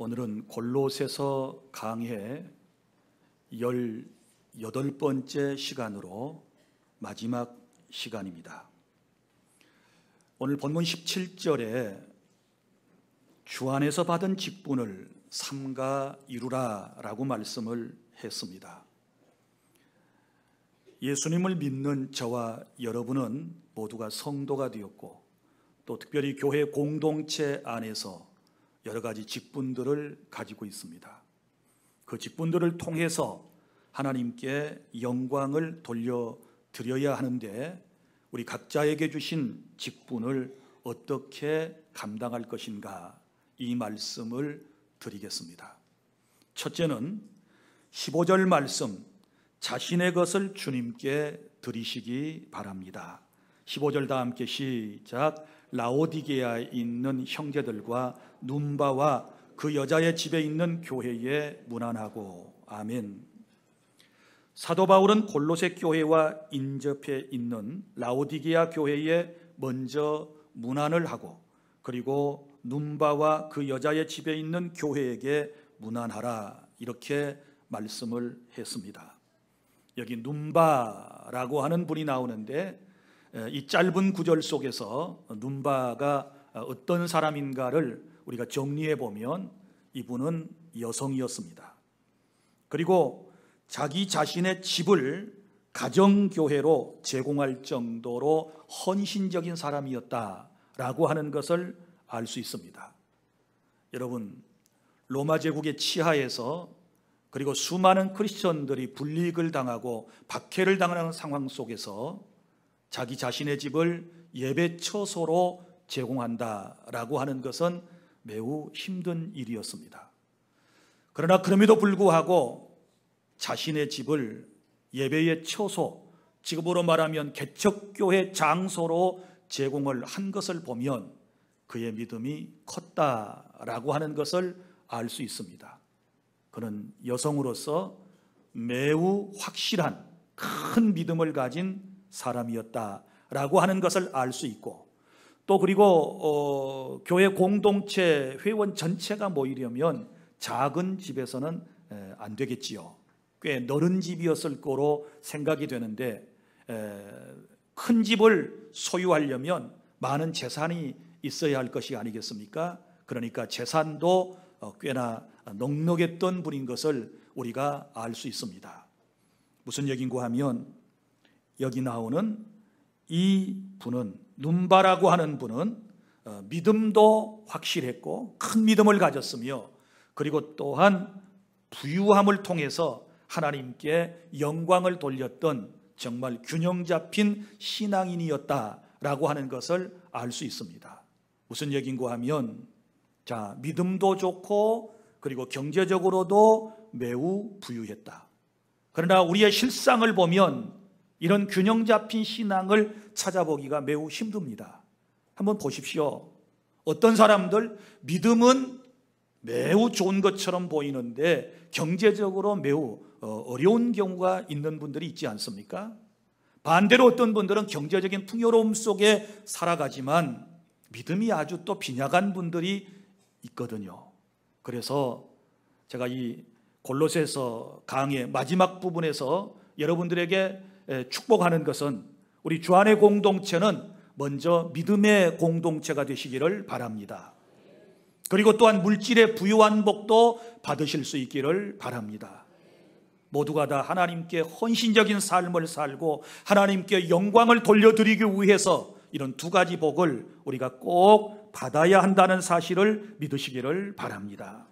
오늘은 골로새서 강해 18번째 시간으로 마지막 시간입니다. 오늘 본문 17절에 주 안에서 받은 직분을 삼가 이루라 라고 말씀을 했습니다. 예수님을 믿는 저와 여러분은 모두가 성도가 되었고, 또 특별히 교회 공동체 안에서 여러 가지 직분들을 가지고 있습니다. 그 직분들을 통해서 하나님께 영광을 돌려드려야 하는데, 우리 각자에게 주신 직분을 어떻게 감당할 것인가, 이 말씀을 드리겠습니다. 첫째는 15절 말씀, 자신의 것을 주님께 드리시기 바랍니다. 15절 다 함께 시작. 라오디게아에 있는 형제들과 눈바와 그 여자의 집에 있는 교회에 문안하고. 아멘. 사도 바울은 골로새 교회와 인접해 있는 라오디게아 교회에 먼저 문안을 하고, 그리고 눈바와 그 여자의 집에 있는 교회에게 문안하라, 이렇게 말씀을 했습니다. 여기 눈바라고 하는 분이 나오는데, 이 짧은 구절 속에서 눈바가 어떤 사람인가를 우리가 정리해 보면 이분은 여성이었습니다. 그리고 자기 자신의 집을 가정교회로 제공할 정도로 헌신적인 사람이었다라고 하는 것을 알 수 있습니다. 여러분, 로마 제국의 치하에서, 그리고 수많은 크리스천들이 불이익을 당하고 박해를 당하는 상황 속에서 자기 자신의 집을 예배 처소로 제공한다라고 하는 것은 매우 힘든 일이었습니다. 그러나 그럼에도 불구하고 자신의 집을 예배의 처소, 지금으로 말하면 개척교회 장소로 제공을 한 것을 보면 그의 믿음이 컸다라고 하는 것을 알 수 있습니다. 그는 여성으로서 매우 확실한 큰 믿음을 가진 사람이었다라고 하는 것을 알 수 있고, 또 그리고 교회 공동체 회원 전체가 모이려면 작은 집에서는 안 되겠지요. 꽤 넓은 집이었을 거로 생각이 되는데, 큰 집을 소유하려면 많은 재산이 있어야 할 것이 아니겠습니까? 그러니까 재산도 꽤나 넉넉했던 분인 것을 우리가 알 수 있습니다. 무슨 얘기인가 하면, 여기 나오는 이 분은, 눈바라고 하는 분은 믿음도 확실했고 큰 믿음을 가졌으며, 그리고 또한 부유함을 통해서 하나님께 영광을 돌렸던 정말 균형 잡힌 신앙인이었다라고 하는 것을 알 수 있습니다. 무슨 얘기인가 하면, 자, 믿음도 좋고 그리고 경제적으로도 매우 부유했다. 그러나 우리의 실상을 보면 이런 균형 잡힌 신앙을 찾아보기가 매우 힘듭니다. 한번 보십시오. 어떤 사람들 믿음은 매우 좋은 것처럼 보이는데 경제적으로 매우 어려운 경우가 있는 분들이 있지 않습니까? 반대로 어떤 분들은 경제적인 풍요로움 속에 살아가지만 믿음이 아주 또 빈약한 분들이 있거든요. 그래서 제가 이 골로새서 강의 마지막 부분에서 여러분들에게 축복하는 것은, 우리 주 안의 공동체는 먼저 믿음의 공동체가 되시기를 바랍니다. 그리고 또한 물질의 부유한 복도 받으실 수 있기를 바랍니다. 모두가 다 하나님께 헌신적인 삶을 살고 하나님께 영광을 돌려드리기 위해서 이런 두 가지 복을 우리가 꼭 받아야 한다는 사실을 믿으시기를 바랍니다.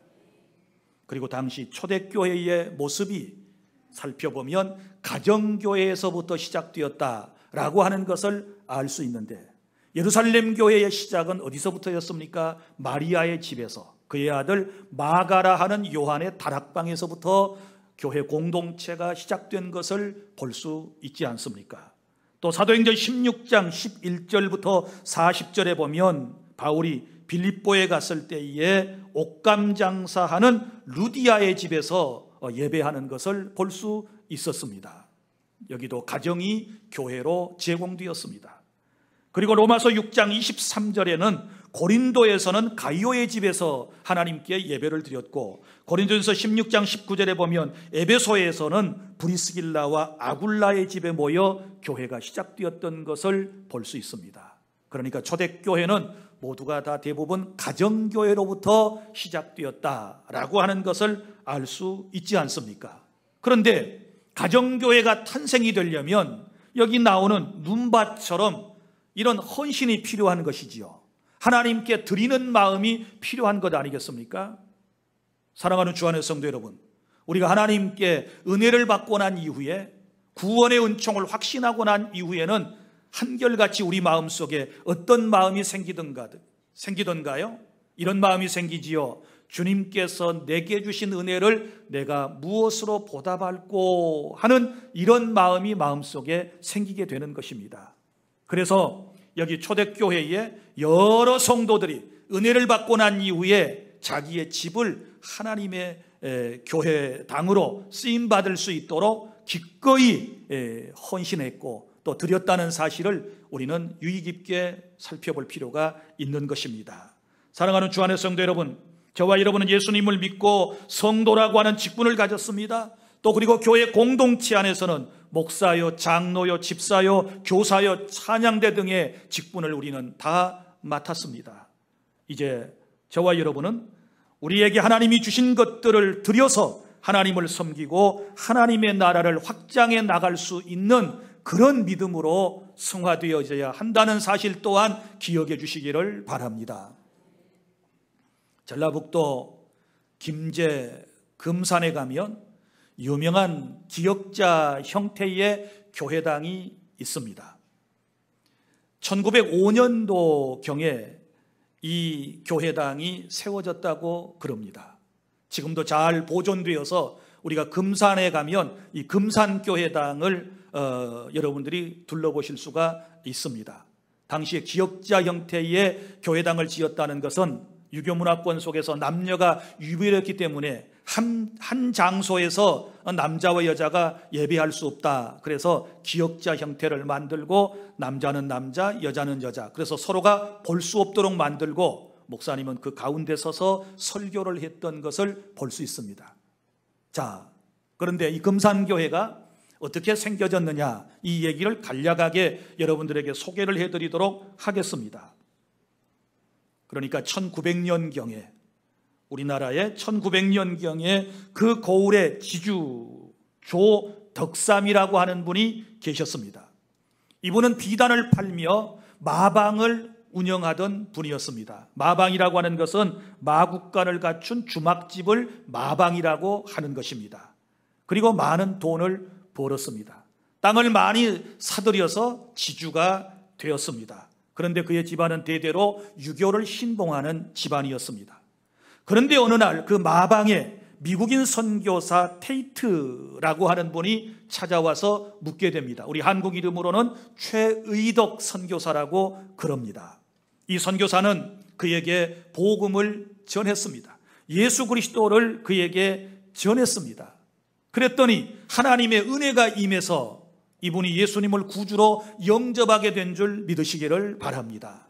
그리고 당시 초대교회의 모습이 살펴보면 가정교회에서부터 시작되었다라고 하는 것을 알 수 있는데, 예루살렘 교회의 시작은 어디서부터였습니까? 마리아의 집에서, 그의 아들 마가라 하는 요한의 다락방에서부터 교회 공동체가 시작된 것을 볼 수 있지 않습니까? 또 사도행전 16장 11절부터 40절에 보면 바울이 빌립보에 갔을 때에 옷감 장사하는 루디아의 집에서 예배하는 것을 볼 수 있었습니다. 여기도 가정이 교회로 제공되었습니다. 그리고 로마서 6장 23절에는 고린도에서는 가이오의 집에서 하나님께 예배를 드렸고, 고린도전서 16장 19절에 보면 에베소에서는 브리스길라와 아굴라의 집에 모여 교회가 시작되었던 것을 볼 수 있습니다. 그러니까 초대교회는 모두가 다 대부분 가정교회로부터 시작되었다라고 하는 것을 알 수 있지 않습니까? 그런데 가정교회가 탄생이 되려면 여기 나오는 눈밭처럼 이런 헌신이 필요한 것이지요. 하나님께 드리는 마음이 필요한 것 아니겠습니까? 사랑하는 주 안의 성도 여러분, 우리가 하나님께 은혜를 받고 난 이후에, 구원의 은총을 확신하고 난 이후에는 한결같이 우리 마음속에 어떤 마음이 생기던가요? 이런 마음이 생기지요. 주님께서 내게 주신 은혜를 내가 무엇으로 보답할꼬 하는 이런 마음이 마음속에 생기게 되는 것입니다. 그래서 여기 초대교회에 여러 성도들이 은혜를 받고 난 이후에 자기의 집을 하나님의 교회당으로 쓰임받을 수 있도록 기꺼이 헌신했고 또 드렸다는 사실을 우리는 유의 깊게 살펴볼 필요가 있는 것입니다. 사랑하는 주 안의 성도 여러분, 저와 여러분은 예수님을 믿고 성도라고 하는 직분을 가졌습니다. 또 그리고 교회 공동체 안에서는 목사요, 장로요, 집사요, 교사요, 찬양대 등의 직분을 우리는 다 맡았습니다. 이제 저와 여러분은 우리에게 하나님이 주신 것들을 들여서 하나님을 섬기고 하나님의 나라를 확장해 나갈 수 있는 그런 믿음으로 성화되어져야 한다는 사실 또한 기억해 주시기를 바랍니다. 전라북도 김제 금산에 가면 유명한 기역자 형태의 교회당이 있습니다. 1905년도경에 이 교회당이 세워졌다고 그럽니다. 지금도 잘 보존되어서 우리가 금산에 가면 이 금산교회당을 여러분들이 둘러보실 수가 있습니다. 당시에 기역자 형태의 교회당을 지었다는 것은 유교문화권 속에서 남녀가 유별했기 때문에 한 장소에서 남자와 여자가 예배할 수 없다. 그래서 기역자 형태를 만들고 남자는 남자, 여자는 여자. 그래서 서로가 볼 수 없도록 만들고 목사님은 그 가운데 서서 설교를 했던 것을 볼 수 있습니다. 자, 그런데 이 금산교회가 어떻게 생겨졌느냐, 이 얘기를 간략하게 여러분들에게 소개를 해드리도록 하겠습니다. 그러니까 1900년경에 우리나라의 1900년경에 그 고을의 지주 조덕삼이라고 하는 분이 계셨습니다. 이분은 비단을 팔며 마방을 운영하던 분이었습니다. 마방이라고 하는 것은 마국간을 갖춘 주막집을 마방이라고 하는 것입니다. 그리고 많은 돈을 벌었습니다. 땅을 많이 사들여서 지주가 되었습니다. 그런데 그의 집안은 대대로 유교를 신봉하는 집안이었습니다. 그런데 어느 날 그 마방에 미국인 선교사 테이트라고 하는 분이 찾아와서 묻게 됩니다. 우리 한국 이름으로는 최의덕 선교사라고 그럽니다. 이 선교사는 그에게 복음을 전했습니다. 예수 그리스도를 그에게 전했습니다. 그랬더니 하나님의 은혜가 임해서 이분이 예수님을 구주로 영접하게 된 줄 믿으시기를 바랍니다.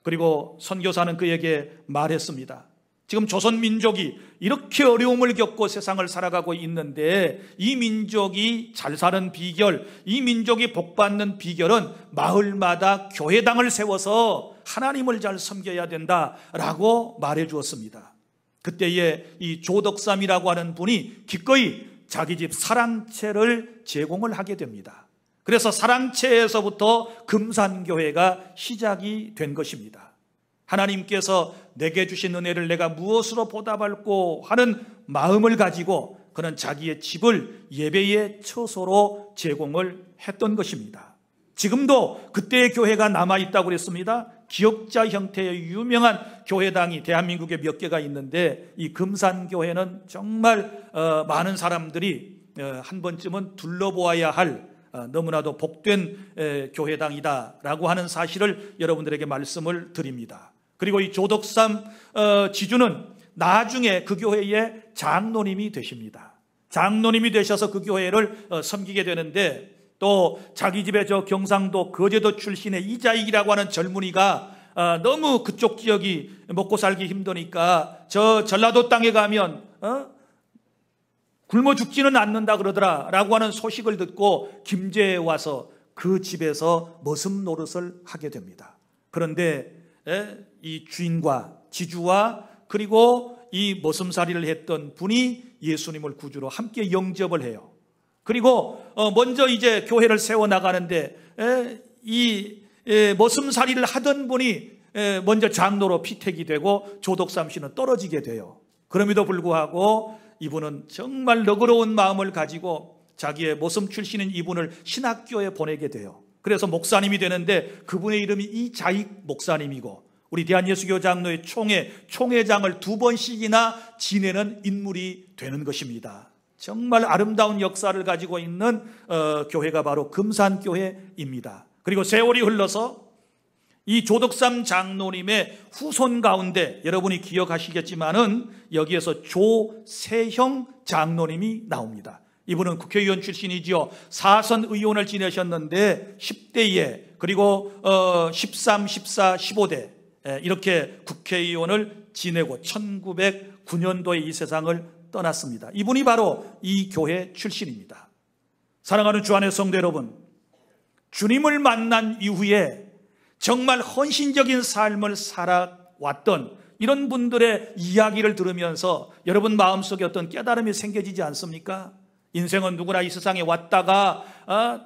그리고 선교사는 그에게 말했습니다. 지금 조선 민족이 이렇게 어려움을 겪고 세상을 살아가고 있는데 이 민족이 잘 사는 비결, 이 민족이 복받는 비결은 마을마다 교회당을 세워서 하나님을 잘 섬겨야 된다라고 말해 주었습니다. 그때에 이 조덕삼이라고 하는 분이 기꺼이 자기 집 사랑채를 제공을 하게 됩니다. 그래서 사랑채에서부터 금산교회가 시작이 된 것입니다. 하나님께서 내게 주신 은혜를 내가 무엇으로 보답할꼬 하는 마음을 가지고 그는 자기의 집을 예배의 처소로 제공을 했던 것입니다. 지금도 그때의 교회가 남아있다고 그랬습니다. 기역자 형태의 유명한 교회당이 대한민국에 몇 개가 있는데 이 금산교회는 정말 많은 사람들이 한 번쯤은 둘러보아야 할 너무나도 복된 교회당이다라고 하는 사실을 여러분들에게 말씀을 드립니다. 그리고 이 조덕삼 지주는 나중에 그 교회의 장로님이 되십니다. 장로님이 되셔서 그 교회를 섬기게 되는데 또 자기 집에 저 경상도 거제도 출신의 이자익이라고 하는 젊은이가 너무 그쪽 지역이 먹고 살기 힘드니까 저 전라도 땅에 가면 굶어 죽지는 않는다 그러더라 라고 하는 소식을 듣고 김제에 와서 그 집에서 머슴 노릇을 하게 됩니다. 그런데 이 주인과 지주와 그리고 이 머슴살이를 했던 분이 예수님을 구주로 함께 영접을 해요. 그리고 먼저 이제 교회를 세워나가는데 이 머슴살이를 하던 분이 먼저 장로로 피택이 되고 조덕삼씨는 떨어지게 돼요. 그럼에도 불구하고 이분은 정말 너그러운 마음을 가지고 자기의 모습 출신인 이분을 신학교에 보내게 돼요. 그래서 목사님이 되는데 그분의 이름이 이자익 목사님이고 우리 대한예수교 장로회 총회장을 2번씩이나 지내는 인물이 되는 것입니다. 정말 아름다운 역사를 가지고 있는 교회가 바로 금산교회입니다. 그리고 세월이 흘러서 이 조덕삼 장로님의 후손 가운데 여러분이 기억하시겠지만은 여기에서 조세형 장로님이 나옵니다. 이분은 국회의원 출신이지요. 4선 의원을 지내셨는데 10대에 그리고 13, 14, 15대 이렇게 국회의원을 지내고 1909년도에 이 세상을 떠났습니다. 이분이 바로 이 교회 출신입니다. 사랑하는 주 안의 성도 여러분, 주님을 만난 이후에 정말 헌신적인 삶을 살아왔던 이런 분들의 이야기를 들으면서 여러분 마음속에 어떤 깨달음이 생겨지지 않습니까? 인생은 누구나 이 세상에 왔다가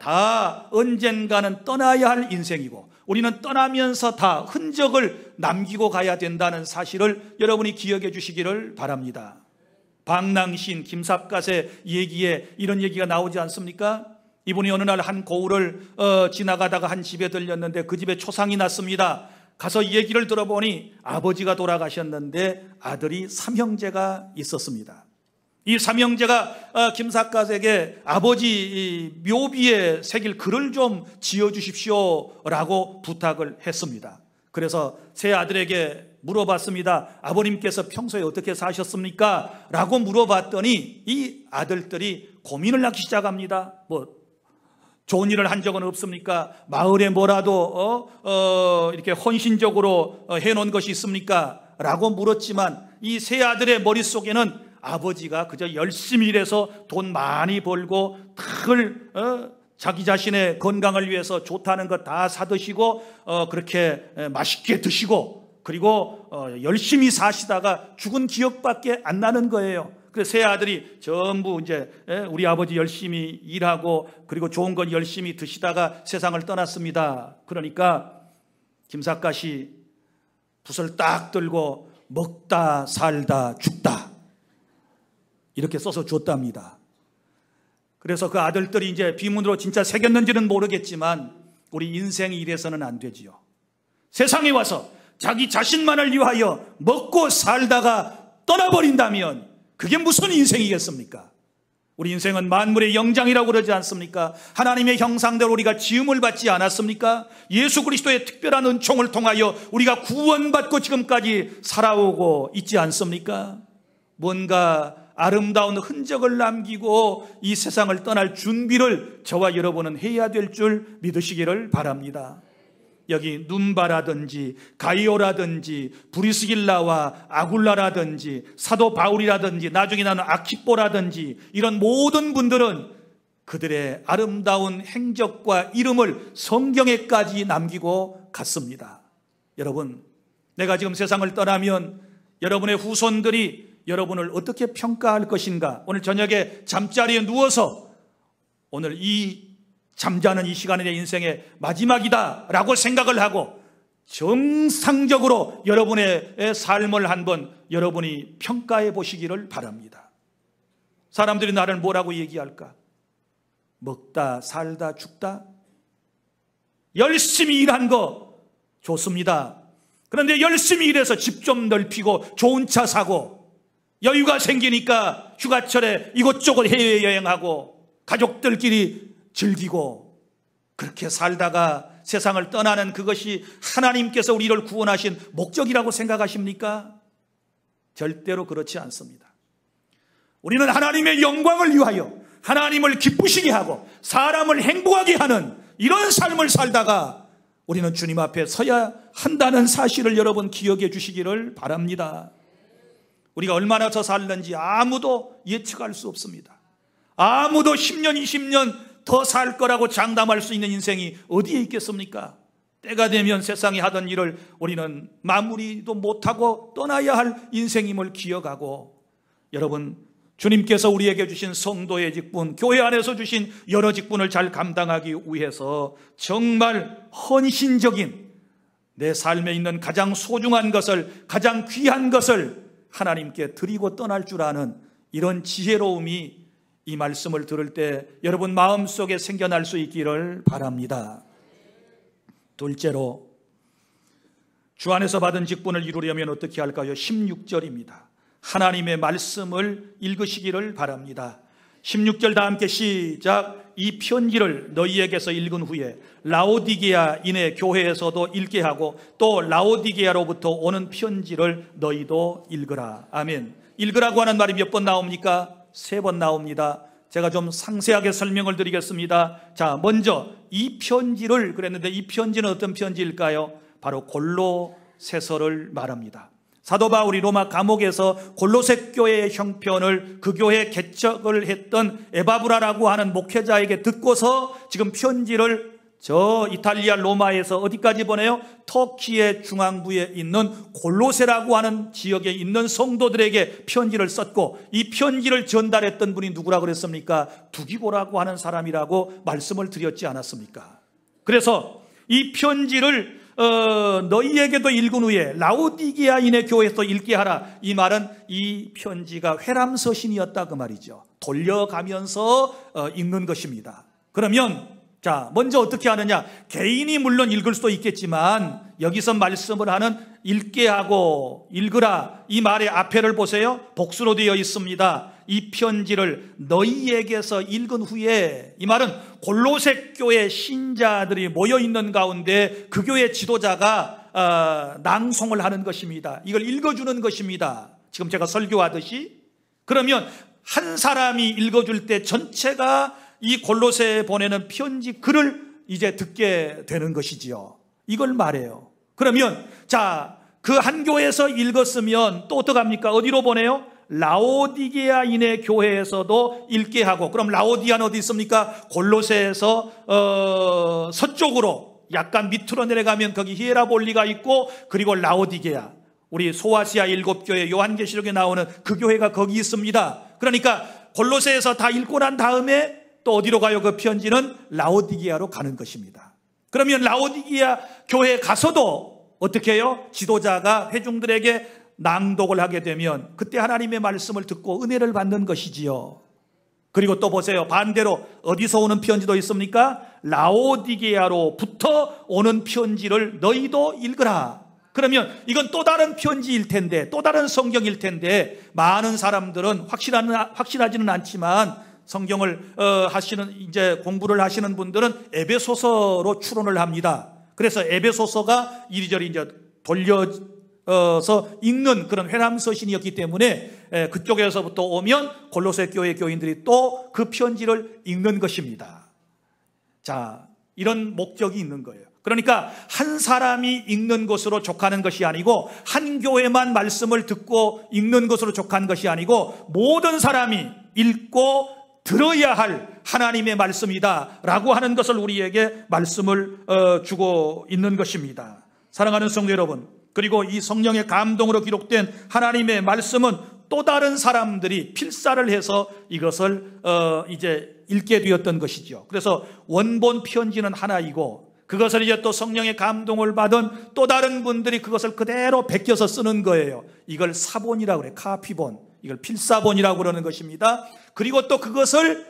다 언젠가는 떠나야 할 인생이고 우리는 떠나면서 다 흔적을 남기고 가야 된다는 사실을 여러분이 기억해 주시기를 바랍니다. 방랑신 김삿갓의 얘기에 이런 얘기가 나오지 않습니까? 이분이 어느 날 한 고을을 지나가다가 한 집에 들렸는데 그 집에 초상이 났습니다. 가서 이 얘기를 들어보니 아버지가 돌아가셨는데 아들이 삼형제가 있었습니다. 이 삼형제가 김삿갓에게 아버지 묘비에 새길 글을 좀 지어주십시오라고 부탁을 했습니다. 그래서 세 아들에게 물어봤습니다. 아버님께서 평소에 어떻게 사셨습니까? 라고 물어봤더니 이 아들들이 고민을 하기 시작합니다. 좋은 일을 한 적은 없습니까? 마을에 뭐라도 이렇게 헌신적으로 해놓은 것이 있습니까? 라고 물었지만 이 세 아들의 머릿속에는 아버지가 그저 열심히 일해서 돈 많이 벌고 늘 자기 자신의 건강을 위해서 좋다는 것 다 사드시고 그렇게 맛있게 드시고 그리고 열심히 사시다가 죽은 기억밖에 안 나는 거예요. 그래서 세 아들이 전부 이제 우리 아버지 열심히 일하고 그리고 좋은 건 열심히 드시다가 세상을 떠났습니다. 그러니까 김삿갓이 붓을 딱 들고 먹다 살다 죽다 이렇게 써서 줬답니다. 그래서 그 아들들이 이제 비문으로 진짜 새겼는지는 모르겠지만 우리 인생이 이래서는 안 되지요. 세상에 와서 자기 자신만을 위하여 먹고 살다가 떠나버린다면 그게 무슨 인생이겠습니까? 우리 인생은 만물의 영장이라고 그러지 않습니까? 하나님의 형상대로 우리가 지음을 받지 않았습니까? 예수 그리스도의 특별한 은총을 통하여 우리가 구원받고 지금까지 살아오고 있지 않습니까? 뭔가 아름다운 흔적을 남기고 이 세상을 떠날 준비를 저와 여러분은 해야 될 줄 믿으시기를 바랍니다. 여기 눈바라든지 가이오라든지 브리스길라와 아굴라라든지 사도 바울이라든지 나중에 나는 아키뽀라든지 이런 모든 분들은 그들의 아름다운 행적과 이름을 성경에까지 남기고 갔습니다. 여러분, 내가 지금 세상을 떠나면 여러분의 후손들이 여러분을 어떻게 평가할 것인가? 오늘 저녁에 잠자리에 누워서 오늘 이 잠자는 이 시간이 내 인생의 마지막이다 라고 생각을 하고 정상적으로 여러분의 삶을 한번 여러분이 평가해 보시기를 바랍니다. 사람들이 나를 뭐라고 얘기할까? 먹다 살다 죽다? 열심히 일한 거 좋습니다. 그런데 열심히 일해서 집 좀 넓히고 좋은 차 사고 여유가 생기니까 휴가철에 이곳저곳 해외여행하고 가족들끼리 즐기고 그렇게 살다가 세상을 떠나는 그것이 하나님께서 우리를 구원하신 목적이라고 생각하십니까? 절대로 그렇지 않습니다. 우리는 하나님의 영광을 위하여 하나님을 기쁘시게 하고 사람을 행복하게 하는 이런 삶을 살다가 우리는 주님 앞에 서야 한다는 사실을 여러분 기억해 주시기를 바랍니다. 우리가 얼마나 더 살는지 아무도 예측할 수 없습니다. 아무도 10년, 20년 더 살 거라고 장담할 수 있는 인생이 어디에 있겠습니까? 때가 되면 세상에 하던 일을 우리는 마무리도 못하고 떠나야 할 인생임을 기억하고, 여러분, 주님께서 우리에게 주신 성도의 직분, 교회 안에서 주신 여러 직분을 잘 감당하기 위해서 정말 헌신적인 내 삶에 있는 가장 소중한 것을, 가장 귀한 것을 하나님께 드리고 떠날 줄 아는 이런 지혜로움이 이 말씀을 들을 때 여러분 마음속에 생겨날 수 있기를 바랍니다. 둘째로, 주 안에서 받은 직분을 이루려면 어떻게 할까요? 16절입니다. 하나님의 말씀을 읽으시기를 바랍니다. 16절 다 함께 시작. 이 편지를 너희에게서 읽은 후에 라오디게아인의 교회에서도 읽게 하고 또 라오디게아로부터 오는 편지를 너희도 읽으라. 아멘. 읽으라고 하는 말이 몇 번 나옵니까? 3번 나옵니다. 제가 좀 상세하게 설명을 드리겠습니다. 자, 먼저 이 편지를 그랬는데, 이 편지는 어떤 편지일까요? 바로 골로새서를 말합니다. 사도 바울이 로마 감옥에서 골로새 교회의 형편을 그 교회 개척을 했던 에바브라라고 하는 목회자에게 듣고서 지금 편지를 저 이탈리아 로마에서 어디까지 보내요? 터키의 중앙부에 있는 골로새라고 하는 지역에 있는 성도들에게 편지를 썼고, 이 편지를 전달했던 분이 누구라고 그랬습니까? 두기고라고 하는 사람이라고 말씀을 드렸지 않았습니까? 그래서 이 편지를 너희에게도 읽은 후에 라오디게아인의 교회에서 읽게 하라. 이 말은 이 편지가 회람서신이었다 그 말이죠. 돌려가면서 읽는 것입니다. 그러면 자, 먼저 어떻게 하느냐? 개인이 물론 읽을 수도 있겠지만 여기서 말씀을 하는 읽게 하고 읽으라, 이 말의 앞에를 보세요. 복수로 되어 있습니다. 이 편지를 너희에게서 읽은 후에, 이 말은 골로새 교회 신자들이 모여있는 가운데 그 교회 지도자가 낭송을 하는 것입니다. 이걸 읽어주는 것입니다. 지금 제가 설교하듯이. 그러면 한 사람이 읽어줄 때 전체가 이 골로새에 보내는 편지 글을 이제 듣게 되는 것이지요. 이걸 말해요. 그러면 자, 그 한 교회에서 읽었으면 또 어떡합니까? 어디로 보내요? 라오디게아인의 교회에서도 읽게 하고, 그럼 라오디아는 어디 있습니까? 골로새에서 서쪽으로 약간 밑으로 내려가면 거기 히에라볼리가 있고, 그리고 라오디게아, 우리 소아시아 7교회 요한계시록에 나오는 그 교회가 거기 있습니다. 그러니까 골로새에서 다 읽고 난 다음에 또 어디로 가요? 그 편지는 라오디게아로 가는 것입니다. 그러면 라오디게아 교회에 가서도 어떻게 해요? 지도자가 회중들에게 낭독을 하게 되면 그때 하나님의 말씀을 듣고 은혜를 받는 것이지요. 그리고 또 보세요. 반대로 어디서 오는 편지도 있습니까? 라오디게아로부터 오는 편지를 너희도 읽으라. 그러면 이건 또 다른 편지일 텐데, 또 다른 성경일 텐데, 많은 사람들은 확실하지는 않지만 성경을 이제 공부를 하시는 분들은 에베소서로 추론을 합니다. 그래서 에베소서가 이리저리 이제 돌려서 읽는 그런 회람서신이었기 때문에 그쪽에서부터 오면 골로새 교회 교인들이 또 그 편지를 읽는 것입니다. 자, 이런 목적이 있는 거예요. 그러니까 한 사람이 읽는 것으로 족하는 것이 아니고, 한 교회만 말씀을 듣고 읽는 것으로 족한 것이 아니고, 모든 사람이 읽고 들어야 할 하나님의 말씀이다 라고 하는 것을 우리에게 말씀을 주고 있는 것입니다. 사랑하는 성도 여러분, 그리고 이 성령의 감동으로 기록된 하나님의 말씀은 또 다른 사람들이 필사를 해서 이것을 이제 읽게 되었던 것이죠. 그래서 원본 편지는 하나이고, 그것을 이제 또 성령의 감동을 받은 또 다른 분들이 그것을 그대로 베껴서 쓰는 거예요. 이걸 사본이라고 그래요. 카피본. 이걸 필사본이라고 그러는 것입니다. 그리고 또 그것을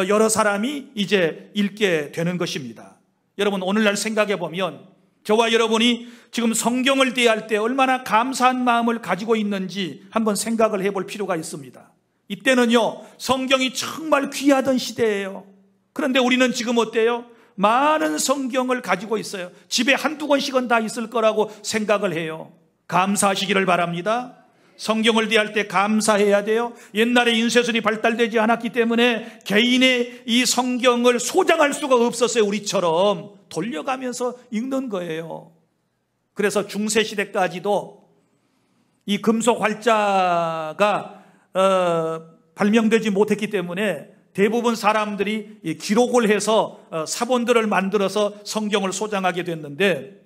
여러 사람이 이제 읽게 되는 것입니다. 여러분, 오늘날 생각해 보면 저와 여러분이 지금 성경을 대할 때 얼마나 감사한 마음을 가지고 있는지 한번 생각을 해볼 필요가 있습니다. 이때는요, 성경이 정말 귀하던 시대예요. 그런데 우리는 지금 어때요? 많은 성경을 가지고 있어요. 집에 한두 권씩은 다 있을 거라고 생각을 해요. 감사하시기를 바랍니다. 성경을 대할 때 감사해야 돼요. 옛날에 인쇄술이 발달되지 않았기 때문에 개인의 이 성경을 소장할 수가 없었어요. 우리처럼 돌려가면서 읽는 거예요. 그래서 중세시대까지도 이 금속 활자가 발명되지 못했기 때문에 대부분 사람들이 기록을 해서 사본들을 만들어서 성경을 소장하게 됐는데,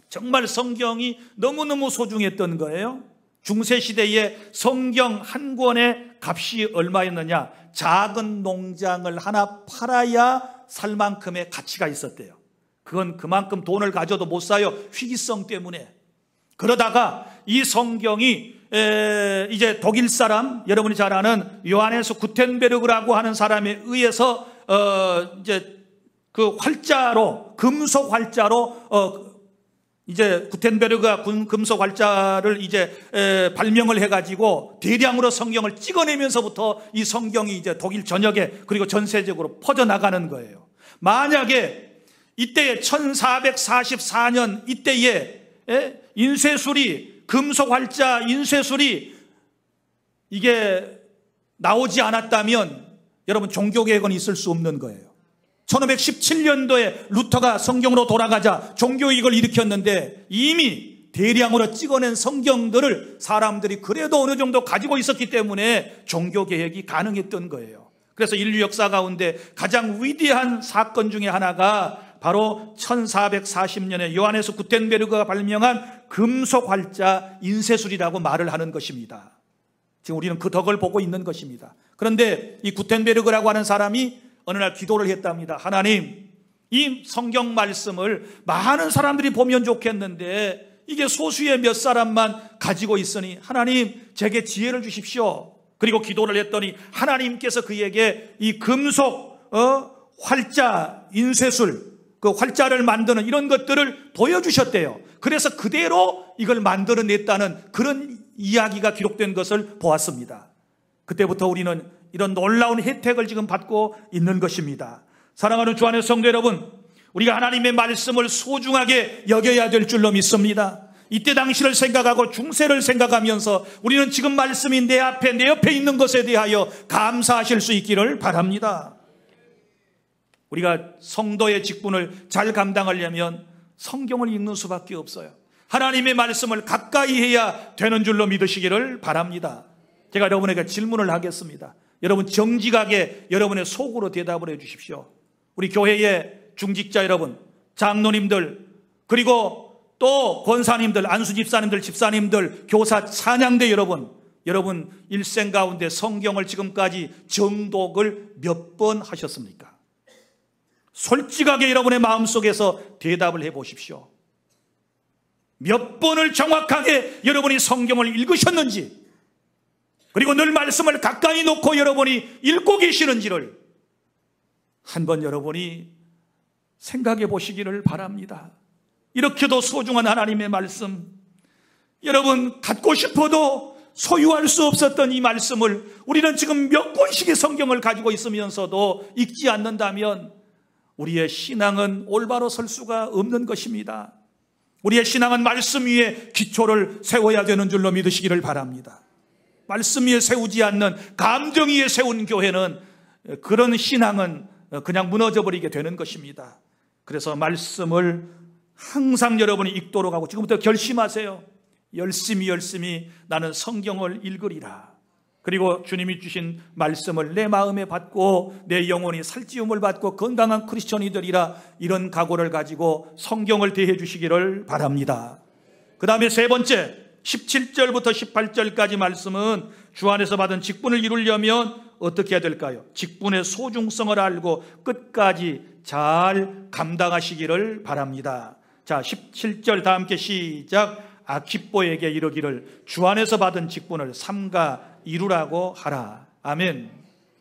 정말 성경이 너무너무 소중했던 거예요. 중세시대에 성경 한 권의 값이 얼마였느냐? 작은 농장을 하나 팔아야 살 만큼의 가치가 있었대요. 그건 그만큼 돈을 가져도 못 사요. 희귀성 때문에. 그러다가 이 성경이 이제 독일 사람, 여러분이 잘 아는 요하네스 구텐베르그라고 하는 사람에 의해서 이제 그 활자로, 금속 활자로 이제 구텐베르그가 금속 활자를 이제 발명을 해가지고 대량으로 성경을 찍어내면서부터 이 성경이 이제 독일 전역에 그리고 전 세계적으로 퍼져나가는 거예요. 만약에 이때에 1444년 이때에 인쇄술이, 금속 활자 인쇄술이 이게 나오지 않았다면 여러분 종교개혁은 있을 수 없는 거예요. 1517년도에 루터가 성경으로 돌아가자 종교개혁을 일으켰는데 이미 대량으로 찍어낸 성경들을 사람들이 그래도 어느 정도 가지고 있었기 때문에 종교개혁이 가능했던 거예요. 그래서 인류 역사 가운데 가장 위대한 사건 중에 하나가 바로 1440년에 요하네스 구텐베르그가 발명한 금속 활자 인쇄술이라고 말을 하는 것입니다. 지금 우리는 그 덕을 보고 있는 것입니다. 그런데 이 구텐베르그라고 하는 사람이 어느 날 기도를 했답니다. 하나님, 이 성경 말씀을 많은 사람들이 보면 좋겠는데 이게 소수의 몇 사람만 가지고 있으니 하나님 제게 지혜를 주십시오. 그리고 기도를 했더니 하나님께서 그에게 이 금속 활자 인쇄술, 그 활자를 만드는 이런 것들을 보여주셨대요. 그래서 그대로 이걸 만들어냈다는 그런 이야기가 기록된 것을 보았습니다. 그때부터 우리는 이런 놀라운 혜택을 지금 받고 있는 것입니다. 사랑하는 주 안의 성도 여러분, 우리가 하나님의 말씀을 소중하게 여겨야 될 줄로 믿습니다. 이때 당시를 생각하고 중세를 생각하면서 우리는 지금 말씀이 내 앞에, 내 옆에 있는 것에 대하여 감사하실 수 있기를 바랍니다. 우리가 성도의 직분을 잘 감당하려면 성경을 읽는 수밖에 없어요. 하나님의 말씀을 가까이 해야 되는 줄로 믿으시기를 바랍니다. 제가 여러분에게 질문을 하겠습니다. 여러분 정직하게 여러분의 속으로 대답을 해 주십시오. 우리 교회의 중직자 여러분, 장로님들, 그리고 또 권사님들, 안수집사님들, 집사님들, 교사, 찬양대 여러분 일생 가운데 성경을 지금까지 정독을 몇 번 하셨습니까? 솔직하게 여러분의 마음속에서 대답을 해 보십시오. 몇 번을 정확하게 여러분이 성경을 읽으셨는지, 그리고 늘 말씀을 가까이 놓고 여러분이 읽고 계시는지를 한번 여러분이 생각해 보시기를 바랍니다. 이렇게도 소중한 하나님의 말씀, 여러분 갖고 싶어도 소유할 수 없었던 이 말씀을 우리는 지금 몇 권씩의 성경을 가지고 있으면서도 읽지 않는다면 우리의 신앙은 올바로 설 수가 없는 것입니다. 우리의 신앙은 말씀 위에 기초를 세워야 되는 줄로 믿으시기를 바랍니다. 말씀 위에 세우지 않는 감정 위에 세운 교회는, 그런 신앙은 그냥 무너져버리게 되는 것입니다. 그래서 말씀을 항상 여러분이 읽도록 하고 지금부터 결심하세요. 열심히 나는 성경을 읽으리라. 그리고 주님이 주신 말씀을 내 마음에 받고 내 영혼이 살찌움을 받고 건강한 크리스천이 되리라. 이런 각오를 가지고 성경을 대해 주시기를 바랍니다. 그 다음에 세 번째, 17절부터 18절까지 말씀은 주 안에서 받은 직분을 이루려면 어떻게 해야 될까요? 직분의 소중성을 알고 끝까지 잘 감당하시기를 바랍니다. 자, 17절 다 함께 시작. 아키뽀에게 이르기를 주 안에서 받은 직분을 삼가 이루라고 하라. 아멘.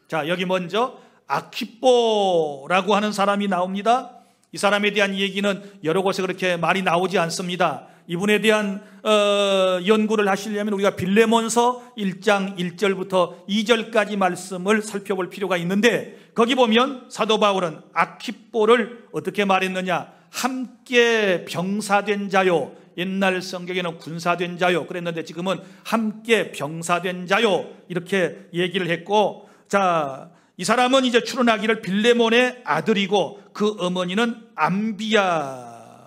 자, 여기 먼저 아키뽀라고 하는 사람이 나옵니다. 이 사람에 대한 얘기는 여러 곳에 그렇게 많이 나오지 않습니다. 이분에 대한 연구를 하시려면 우리가 빌레몬서 1장 1절부터 2절까지 말씀을 살펴볼 필요가 있는데, 거기 보면 사도 바울은 아키뽀를 어떻게 말했느냐? 함께 병사된 자요. 옛날 성경에는 군사된 자요 그랬는데 지금은 함께 병사된 자요 이렇게 얘기를 했고, 자, 이 사람은 이제 출원하기를 빌레몬의 아들이고 그 어머니는 암비야라고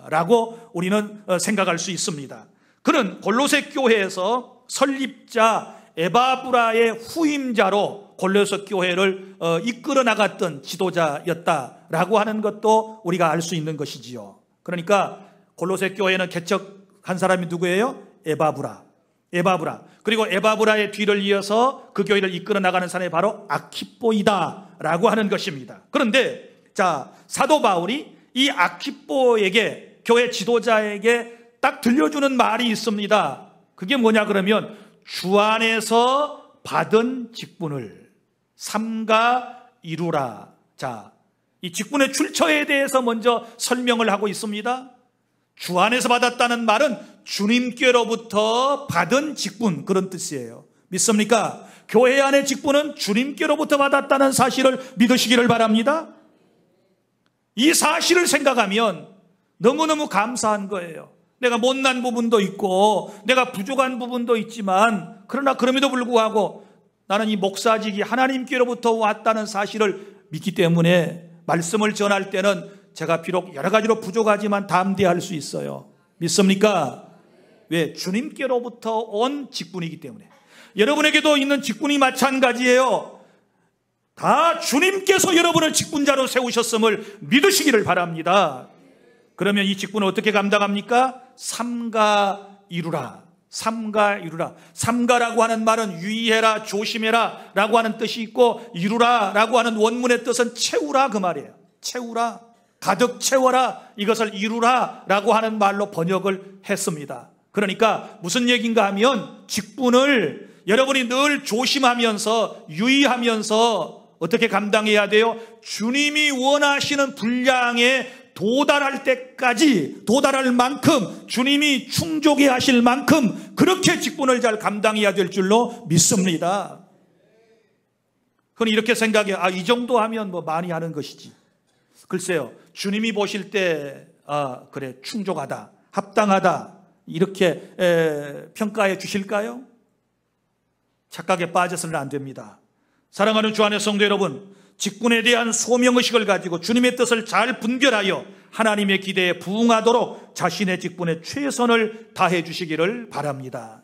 우리는 생각할 수 있습니다. 그는 골로새 교회에서 설립자 에바브라의 후임자로 골로새 교회를 이끌어 나갔던 지도자였다라고 하는 것도 우리가 알 수 있는 것이지요. 그러니까 골로새 교회는 개척한 사람이 누구예요? 에바브라. 그리고 에바브라의 뒤를 이어서 그 교회를 이끌어 나가는 사람이 바로 아키뽀이다라고 하는 것입니다. 그런데 자, 사도 바울이 이 아키뽀에게, 교회 지도자에게 딱 들려주는 말이 있습니다. 그게 뭐냐 그러면 주 안에서 받은 직분을 삼가 이루라. 자, 이 직분의 출처에 대해서 먼저 설명을 하고 있습니다. 주 안에서 받았다는 말은 주님께로부터 받은 직분, 그런 뜻이에요. 믿습니까? 교회 안의 직분은 주님께로부터 받았다는 사실을 믿으시기를 바랍니다. 이 사실을 생각하면 너무너무 감사한 거예요. 내가 못난 부분도 있고 내가 부족한 부분도 있지만, 그러나 그럼에도 불구하고 나는 이 목사직이 하나님께로부터 왔다는 사실을 믿기 때문에 말씀을 전할 때는 제가 비록 여러 가지로 부족하지만 담대할 수 있어요. 믿습니까? 왜? 주님께로부터 온 직분이기 때문에. 여러분에게도 있는 직분이 마찬가지예요. 다 주님께서 여러분을 직분자로 세우셨음을 믿으시기를 바랍니다. 그러면 이 직분을 어떻게 감당합니까? 삼가 이루라. 삼가라고 하는 말은 유의해라, 조심해라 라고 하는 뜻이 있고, 이루라 라고 하는 원문의 뜻은 채우라, 그 말이에요. 채우라, 가득 채워라, 이것을 이루라 라고 하는 말로 번역을 했습니다. 그러니까 무슨 얘기인가 하면 직분을 여러분이 늘 조심하면서 유의하면서 어떻게 감당해야 돼요? 주님이 원하시는 분량에 도달할 때까지, 도달할 만큼, 주님이 충족해 하실 만큼 그렇게 직분을 잘 감당해야 될 줄로 믿습니다. 그건 이렇게 생각해요. 이 정도 하면 뭐 많이 하는 것이지. 글쎄요, 주님이 보실 때 그래, 충족하다, 합당하다 이렇게 평가해 주실까요? 착각에 빠져서는 안 됩니다. 사랑하는 주 안의 성도 여러분, 직분에 대한 소명의식을 가지고 주님의 뜻을 잘 분별하여 하나님의 기대에 부응하도록 자신의 직분에 최선을 다해 주시기를 바랍니다.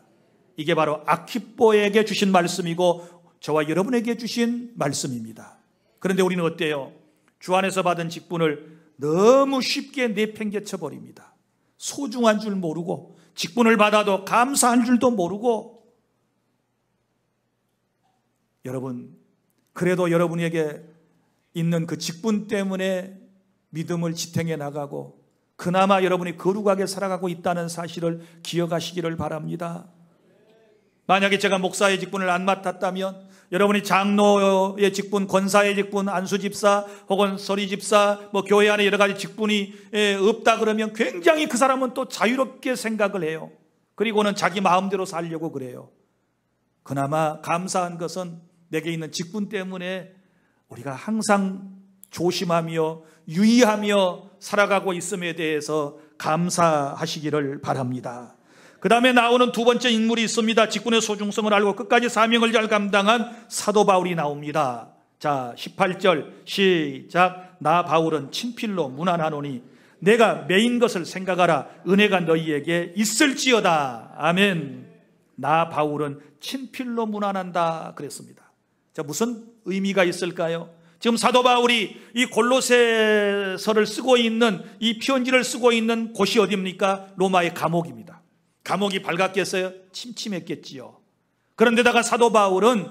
이게 바로 아키뽀에게 주신 말씀이고 저와 여러분에게 주신 말씀입니다. 그런데 우리는 어때요? 주 안에서 받은 직분을 너무 쉽게 내팽개쳐 버립니다. 소중한 줄 모르고, 직분을 받아도 감사한 줄도 모르고. 여러분, 그래도 여러분에게 있는 그 직분 때문에 믿음을 지탱해 나가고 그나마 여러분이 거룩하게 살아가고 있다는 사실을 기억하시기를 바랍니다. 만약에 제가 목사의 직분을 안 맡았다면, 여러분이 장로의 직분, 권사의 직분, 안수집사 혹은 서리집사, 교회 안에 여러 가지 직분이 없다 그러면 굉장히 그 사람은 또 자유롭게 생각을 해요. 그리고는 자기 마음대로 살려고 그래요. 그나마 감사한 것은 내게 있는 직분 때문에 우리가 항상 조심하며 유의하며 살아가고 있음에 대해서 감사하시기를 바랍니다. 그 다음에 나오는 두 번째 인물이 있습니다. 직분의 소중성을 알고 끝까지 사명을 잘 감당한 사도 바울이 나옵니다. 자, 18절 시작. 나 바울은 친필로 문안하노니 내가 매인 것을 생각하라. 은혜가 너희에게 있을지어다. 아멘. 나 바울은 친필로 문안한다 그랬습니다. 자, 무슨 의미가 있을까요? 지금 사도 바울이 이 골로새서를 쓰고 있는, 이 편지를 쓰고 있는 곳이 어디입니까? 로마의 감옥입니다. 감옥이 밝았겠어요? 침침했겠지요. 그런데다가 사도 바울은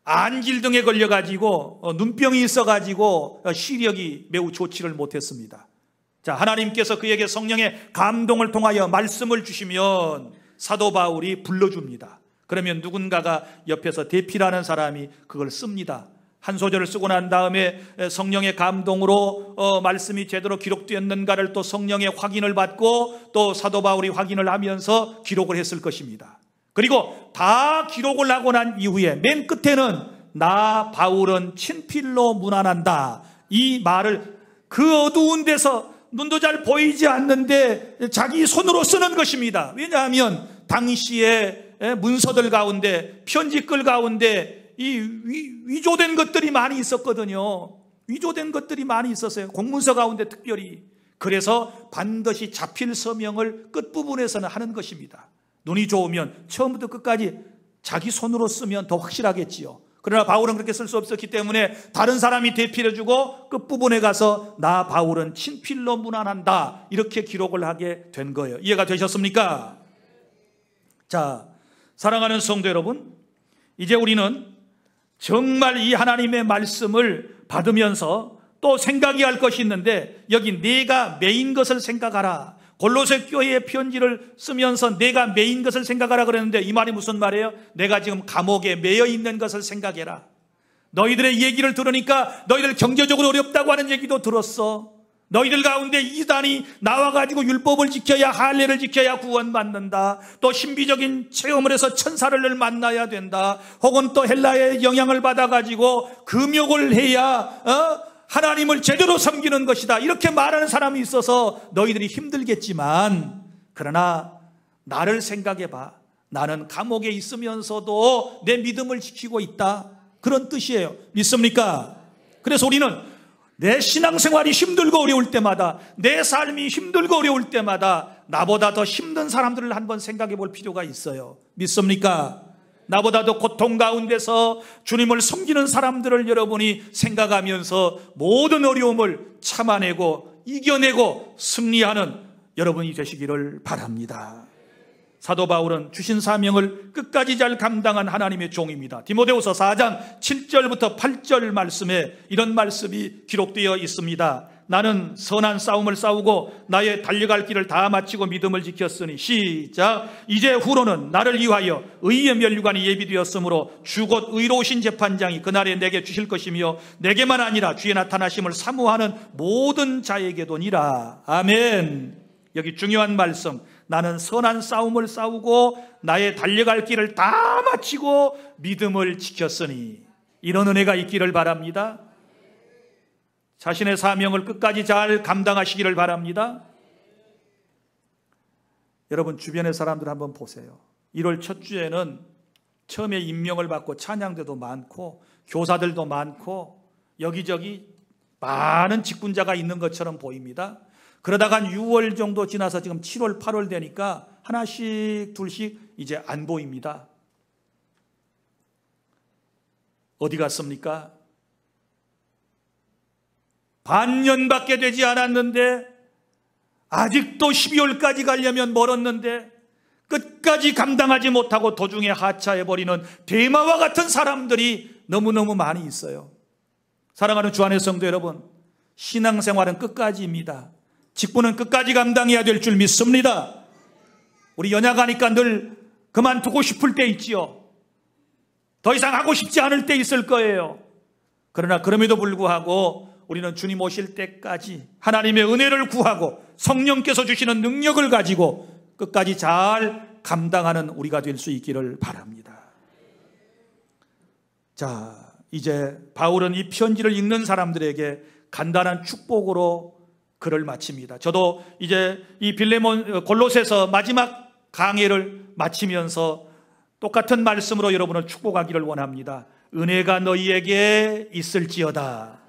안질등에 걸려가지고 눈병이 있어가지고 시력이 매우 좋지를 못했습니다. 자, 하나님께서 그에게 성령의 감동을 통하여 말씀을 주시면 사도 바울이 불러줍니다. 그러면 누군가가 옆에서 대피라는 사람이 그걸 씁니다. 한 소절을 쓰고 난 다음에 성령의 감동으로 말씀이 제대로 기록되었는가를 또 성령의 확인을 받고 또 사도 바울이 확인을 하면서 기록을 했을 것입니다. 그리고 다 기록을 하고 난 이후에 맨 끝에는 나 바울은 친필로 문안한다, 이 말을 그 어두운 데서 눈도 잘 보이지 않는데 자기 손으로 쓰는 것입니다. 왜냐하면 당시에 문서들 가운데, 편지글 가운데 위조된 것들이 많이 있었거든요. 위조된 것들이 많이 있었어요. 공문서 가운데 특별히. 그래서 반드시 자필 서명을 끝부분에서는 하는 것입니다. 눈이 좋으면 처음부터 끝까지 자기 손으로 쓰면 더 확실하겠지요. 그러나 바울은 그렇게 쓸 수 없었기 때문에 다른 사람이 대필해주고 끝부분에 가서 나 바울은 친필로 문안한다 이렇게 기록을 하게 된 거예요. 이해가 되셨습니까? 자, 사랑하는 성도 여러분, 이제 우리는 정말 이 하나님의 말씀을 받으면서 또 생각해야 할 것이 있는데, 여기 내가 메인 것을 생각하라. 골로새 교회의 편지를 쓰면서 내가 메인 것을 생각하라 그랬는데 이 말이 무슨 말이에요? 내가 지금 감옥에 매여 있는 것을 생각해라. 너희들의 얘기를 들으니까 너희들 경제적으로 어렵다고 하는 얘기도 들었어. 너희들 가운데 이단이 나와가지고 율법을 지켜야, 할례를 지켜야 구원받는다. 또 신비적인 체험을 해서 천사를 만나야 된다. 혹은 또 헬라의 영향을 받아가지고 금욕을 해야 하나님을 제대로 섬기는 것이다. 이렇게 말하는 사람이 있어서 너희들이 힘들겠지만, 그러나 나를 생각해봐. 나는 감옥에 있으면서도 내 믿음을 지키고 있다. 그런 뜻이에요. 믿습니까? 그래서 우리는 내 신앙생활이 힘들고 어려울 때마다, 내 삶이 힘들고 어려울 때마다 나보다 더 힘든 사람들을 한번 생각해 볼 필요가 있어요. 믿습니까? 나보다도 고통 가운데서 주님을 섬기는 사람들을 여러분이 생각하면서 모든 어려움을 참아내고 이겨내고 승리하는 여러분이 되시기를 바랍니다. 사도 바울은 주신 사명을 끝까지 잘 감당한 하나님의 종입니다. 디모데후서 4장 7절부터 8절 말씀에 이런 말씀이 기록되어 있습니다. 나는 선한 싸움을 싸우고 나의 달려갈 길을 다 마치고 믿음을 지켰으니, 시작. 이제 후로는 나를 위하여 의의 면류관이 예비되었으므로 주 곧 의로우신 재판장이 그날에 내게 주실 것이며 내게만 아니라 주의 나타나심을 사모하는 모든 자에게도니라. 아멘. 여기 중요한 말씀. 나는 선한 싸움을 싸우고 나의 달려갈 길을 다 마치고 믿음을 지켰으니, 이런 은혜가 있기를 바랍니다. 자신의 사명을 끝까지 잘 감당하시기를 바랍니다. 여러분 주변의 사람들 한번 보세요. 1월 첫 주에는 처음에 임명을 받고 찬양대도 많고 교사들도 많고 여기저기 많은 직분자가 있는 것처럼 보입니다. 그러다가 한 6월 정도 지나서 지금 7월 8월 되니까 하나씩 둘씩 이제 안 보입니다. 어디 갔습니까? 반년밖에 되지 않았는데 아직도 12월까지 가려면 멀었는데 끝까지 감당하지 못하고 도중에 하차해버리는 대마와 같은 사람들이 너무너무 많이 있어요. 사랑하는 주 안의 성도 여러분, 신앙생활은 끝까지입니다. 직분은 끝까지 감당해야 될 줄 믿습니다. 우리 연약하니까 늘 그만두고 싶을 때 있지요. 더 이상 하고 싶지 않을 때 있을 거예요. 그러나 그럼에도 불구하고 우리는 주님 오실 때까지 하나님의 은혜를 구하고 성령께서 주시는 능력을 가지고 끝까지 잘 감당하는 우리가 될 수 있기를 바랍니다. 자, 이제 바울은 이 편지를 읽는 사람들에게 간단한 축복으로 글을 마칩니다. 저도 이제 이 골로새서 마지막 강해를 마치면서 똑같은 말씀으로 여러분을 축복하기를 원합니다. 은혜가 너희에게 있을지어다.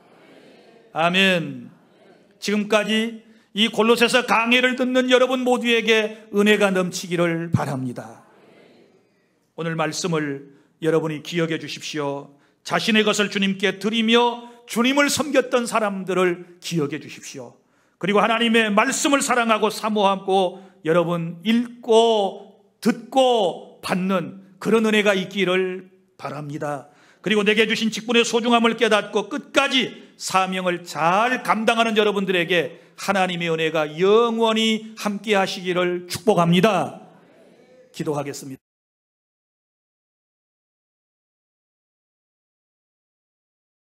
아멘. 지금까지 이 골로새서 강해를 듣는 여러분 모두에게 은혜가 넘치기를 바랍니다. 오늘 말씀을 여러분이 기억해 주십시오. 자신의 것을 주님께 드리며 주님을 섬겼던 사람들을 기억해 주십시오. 그리고 하나님의 말씀을 사랑하고 사모하고 여러분 읽고 듣고 받는 그런 은혜가 있기를 바랍니다. 그리고 내게 주신 직분의 소중함을 깨닫고 끝까지 사명을 잘 감당하는 여러분들에게 하나님의 은혜가 영원히 함께 하시기를 축복합니다. 기도하겠습니다.